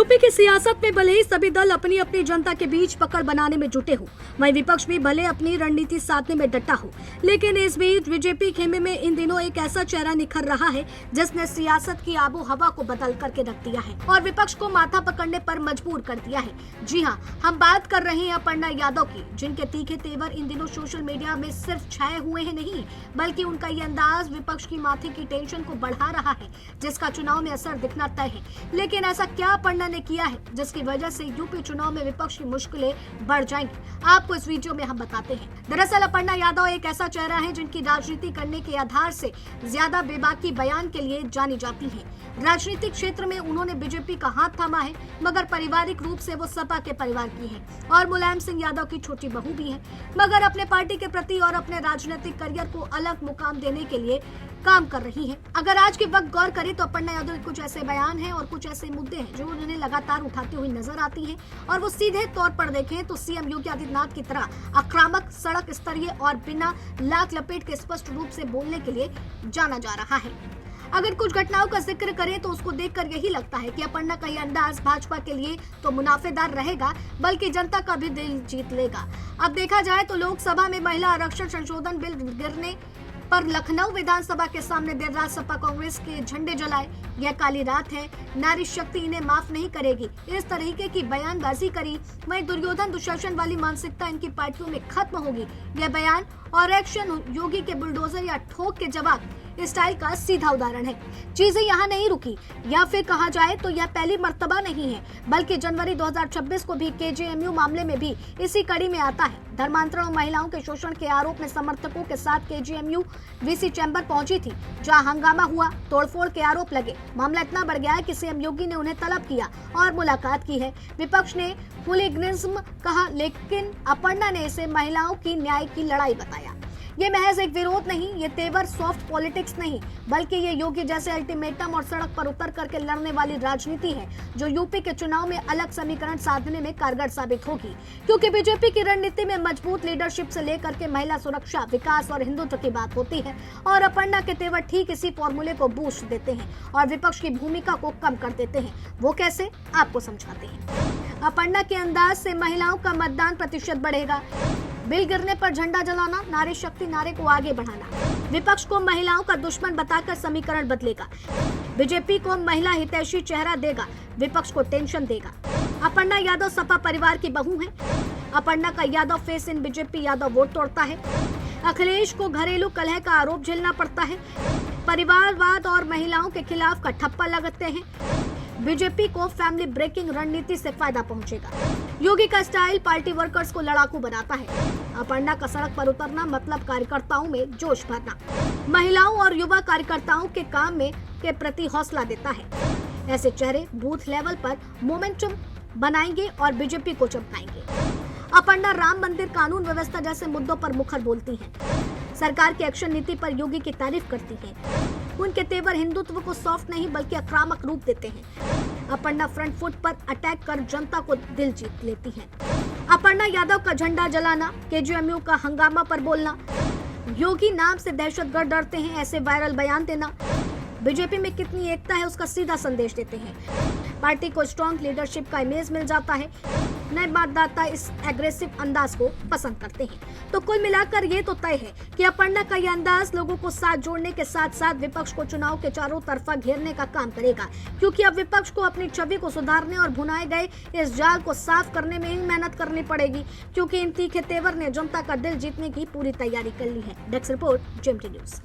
UP की सियासत में भले ही सभी दल अपनी अपनी जनता के बीच पकड़ बनाने में जुटे हो, वहीं विपक्ष भी भले अपनी रणनीति साधने में डटा हो, लेकिन इस बीच बीजेपी खेमे में इन दिनों एक ऐसा चेहरा निखर रहा है जिसने सियासत की आबो हवा को बदल करके रख दिया है और विपक्ष को माथा पकड़ने पर मजबूर कर दिया है। जी हाँ, हम बात कर रहे हैं अपर्णा यादव की, जिनके तीखे तेवर इन दिनों सोशल मीडिया में सिर्फ छाए हुए हैं नहीं, बल्कि उनका ये अंदाज विपक्ष की माथे की टेंशन को बढ़ा रहा है, जिसका चुनाव में असर दिखना तय है। लेकिन ऐसा क्या अपर्णा ने किया है जिसकी वजह से यूपी चुनाव में विपक्ष की मुश्किलें बढ़ जाएंगी, आपको इस वीडियो में हम बताते हैं। दरअसल अपर्णा यादव एक ऐसा चेहरा है जिनकी राजनीति करने के आधार से ज्यादा बेबाकी बयान के लिए जानी जाती है। राजनीतिक क्षेत्र में उन्होंने बीजेपी का हाथ थामा है, मगर पारिवारिक रूप से वो सपा के परिवार की है और मुलायम सिंह यादव की छोटी बहू भी है, मगर अपने पार्टी के प्रति और अपने राजनीतिक करियर को अलग मुकाम देने के लिए काम कर रही है। अगर आज के वक्त गौर करें तो अपर्णा यादव के कुछ ऐसे बयान हैं और कुछ ऐसे मुद्दे हैं जो उन्हें लगातार उठाती हुई नजर आती हैं और वो सीधे तौर पर देखें तो सीएम योगी आदित्यनाथ की तरह आक्रामक, सड़क स्तरीय और बिना लाख लपेट के स्पष्ट रूप से बोलने के लिए जाना जा रहा है। अगर कुछ घटनाओं का जिक्र करें तो उसको देखकर यही लगता है कि अपर्णा का यह अंदाज भाजपा के लिए तो मुनाफेदार रहेगा, बल्कि जनता का भी दिल जीत लेगा। अब देखा जाए तो लोकसभा में महिला आरक्षण संशोधन बिल गिरने पर लखनऊ विधानसभा के सामने देर रात सपा कांग्रेस के झंडे जलाए। यह काली रात है, नारी शक्ति इन्हें माफ नहीं करेगी, इस तरीके की बयानबाजी करी। वहीं दुर्योधन दुशासन वाली मानसिकता इनकी पार्टियों में खत्म होगी। यह बयान और एक्शन योगी के बुलडोजर या ठोक के जवाब स्टाइल का सीधा उदाहरण है। चीजें यहाँ नहीं रुकी, या फिर कहा जाए तो यह पहली मर्तबा नहीं है, बल्कि जनवरी 2026 को भी केजीएमयू मामले में भी इसी कड़ी में आता है। धर्मांतरण और महिलाओं के शोषण के आरोप में समर्थकों के साथ केजीएमयू वीसी चैम्बर पहुंची थी, जहां हंगामा हुआ, तोड़फोड़ के आरोप लगे। मामला इतना बढ़ गया कि सीएम योगी ने उन्हें तलब किया और मुलाकात की है। विपक्ष ने हुलिगनिज्म कहा, लेकिन अपर्णा ने इसे महिलाओं की न्याय की लड़ाई बताया। ये महज एक विरोध नहीं, ये तेवर सॉफ्ट पॉलिटिक्स नहीं, बल्कि ये योगी जैसे अल्टीमेटम और सड़क पर उतर करके लड़ने वाली राजनीति है, जो यूपी के चुनाव में अलग समीकरण साधने में कारगर साबित होगी। क्योंकि बीजेपी की रणनीति में मजबूत लीडरशिप से लेकर के महिला सुरक्षा, विकास और हिंदुत्व की बात होती है, और अपर्णा के तेवर ठीक इसी फॉर्मूले को बूस्ट देते हैं और विपक्ष की भूमिका को कम कर देते हैं। वो कैसे, आपको समझाते हैं। अपर्णा के अंदाज से महिलाओं का मतदान प्रतिशत बढ़ेगा। बिल गिरने पर झंडा जलाना, नारी शक्ति नारे को आगे बढ़ाना। विपक्ष को महिलाओं का दुश्मन बताकर समीकरण बदलेगा। बीजेपी को महिला हितैषी चेहरा देगा, विपक्ष को टेंशन देगा। अपर्णा यादव सपा परिवार की बहू है। अपर्णा का Yadav face in BJP Yadav vote तोड़ता है। अखिलेश को घरेलू कलह का आरोप झेलना पड़ता है। परिवारवाद और महिलाओं के खिलाफ का ठप्पा लगाते हैं। बीजेपी को फैमिली ब्रेकिंग रणनीति से फायदा पहुंचेगा। योगी का स्टाइल पार्टी वर्कर्स को लड़ाकू बनाता है। अपर्णा का सड़क पर उतरना मतलब कार्यकर्ताओं में जोश भरना, महिलाओं और युवा कार्यकर्ताओं के काम में के प्रति हौसला देता है। ऐसे चेहरे बूथ लेवल पर मोमेंटम बनाएंगे और बीजेपी को चमकाएंगे। अपर्णा राम मंदिर, कानून व्यवस्था जैसे मुद्दों पर मुखर बोलती हैं। सरकार की एक्शन नीति पर योगी की तारीफ करती हैं। उनके तेवर हिंदुत्व को सॉफ्ट नहीं बल्कि आक्रामक रूप देते हैं। अपर्णा फ्रंट फुट पर अटैक कर जनता को दिल जीत लेती हैं। अपर्णा यादव का झंडा जलाना, केजीएमयू का हंगामा पर बोलना, योगी नाम से दहशतगर्द डरते हैं ऐसे वायरल बयान देना, बीजेपी में कितनी एकता है उसका सीधा संदेश देते हैं। पार्टी को स्ट्रॉन्ग लीडरशिप का इमेज मिल जाता है। नए मतदाता इस एग्रेसिव अंदाज को पसंद करते हैं। तो कुल मिलाकर ये तो तय है कि अपर्णा का यह अंदाज लोगों को साथ जोड़ने के साथ साथ विपक्ष को चुनाव के चारों तरफा घेरने का काम करेगा, क्योंकि अब विपक्ष को अपनी छवि को सुधारने और भुनाए गए इस जाल को साफ करने में ही मेहनत करनी पड़ेगी, क्योंकि इन तीखे तेवर ने जनता का दिल जीतने की पूरी तैयारी कर ली है। Desk report, JMT news.